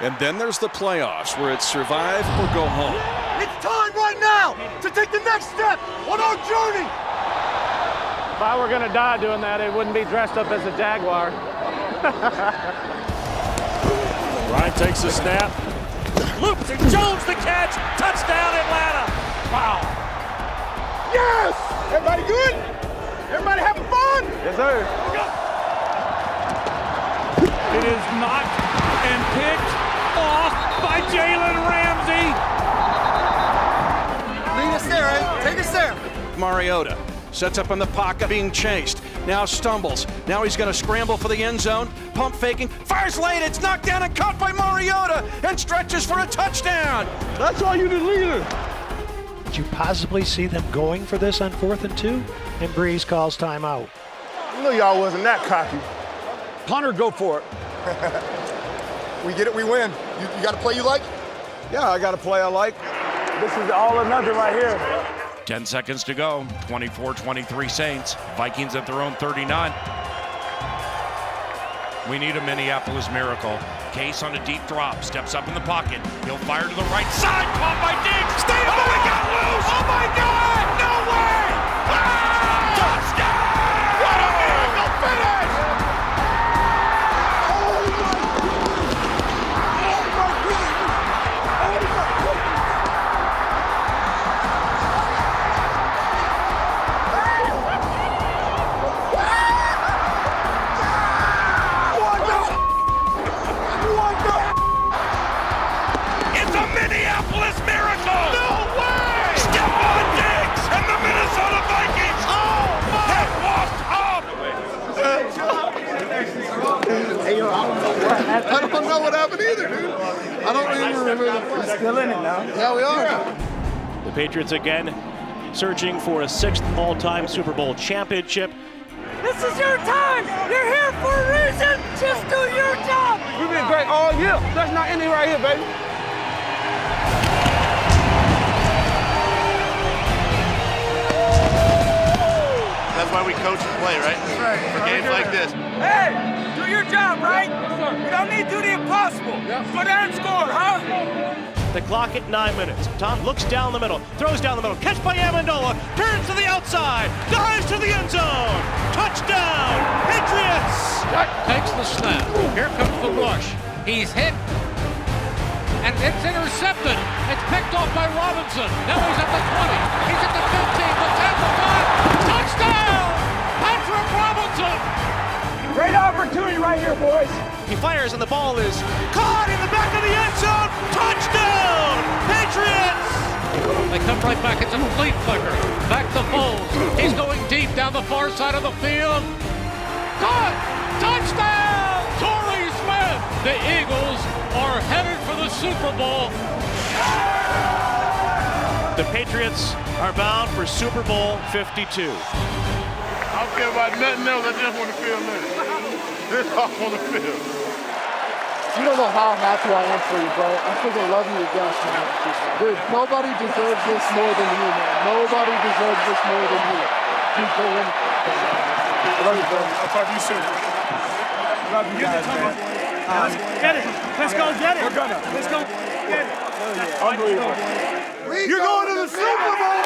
And then there's the playoffs, where it's survive or go home. It's time right now to take the next step on our journey. If I were going to die doing that, it wouldn't be dressed up as a Jaguar. Ryan takes the snap. Loops and Jones the catch. Touchdown, Atlanta. Wow. Yes! Everybody good? Everybody having fun? Yes, sir. It is knocked and picked off by Jalen Ramsey. Lead us there, eh? Take us there. Mariota sets up in the pocket, being chased. Now stumbles. Now he's going to scramble for the end zone. Pump faking. Fires late. It's knocked down and caught by Mariota and stretches for a touchdown. That's all you need, leader. Did you possibly see them going for this on 4th and 2? And Breeze calls timeout. I knew y'all wasn't that cocky. Hunter, go for it. We get it, we win. You got a play you like? Yeah, I got a play I like. This is all or nothing right here. 10 seconds to go. 24-23 Saints. Vikings at their own 39. We need a Minneapolis miracle. Case on a deep drop. Steps up in the pocket. He'll fire to the right side. Caught by Diggs. Stay up. Oh, he got loose. Oh, my God. No way. Ah! Touchdown. What a miracle finish. It's a Minneapolis miracle! No way! Stephon Diggs and the Minnesota Vikings! Oh my! Have walked up! Hey, yo, I don't know what happened either, dude. I don't even remember. We're still in it now. Yeah, we are. The Patriots again searching for a 6th all-time Super Bowl championship. This is your time! You're here for a reason! Just do your job! We've been great all year. That's not ending right here, baby. That's why we coach and play, right? That's right. For games like this. Hey! Do your job, right? We don't need to do the impossible. Go down and score, huh? The clock at 9 minutes. Tom looks down the middle, throws down the middle, catch by Amendola, turns to the outside, dives to the end zone. Touchdown, Patriots! Takes the snap. Here comes the rush. He's hit, and it's intercepted. It's picked off by Robinson. Now he's at the 20. He's at the 15, the 10, the 5. Touchdown! Patrick Robinson! Great opportunity right here, boys. He fires and the ball is caught in the back of the end zone. Touchdown, Patriots! They come right back. It's a flea flicker. Back to Foles. He's going deep down the far side of the field. Caught! Touchdown! Torrey Smith! The Eagles are headed for the Super Bowl. The Patriots are bound for Super Bowl 52. I don't care about nothing else. I just want to feel this. This I want to feel. You don't know how happy I am for you, bro. I freaking love you again, man. Dude, nobody deserves this more than you, man. Nobody deserves this more than you. Keep going. I love you, bro. I'll talk to you soon. Love you guys, man. Get it. Let's go get it. We're gonna. Let's go get it. Unbelievable. You're going to the Super Bowl,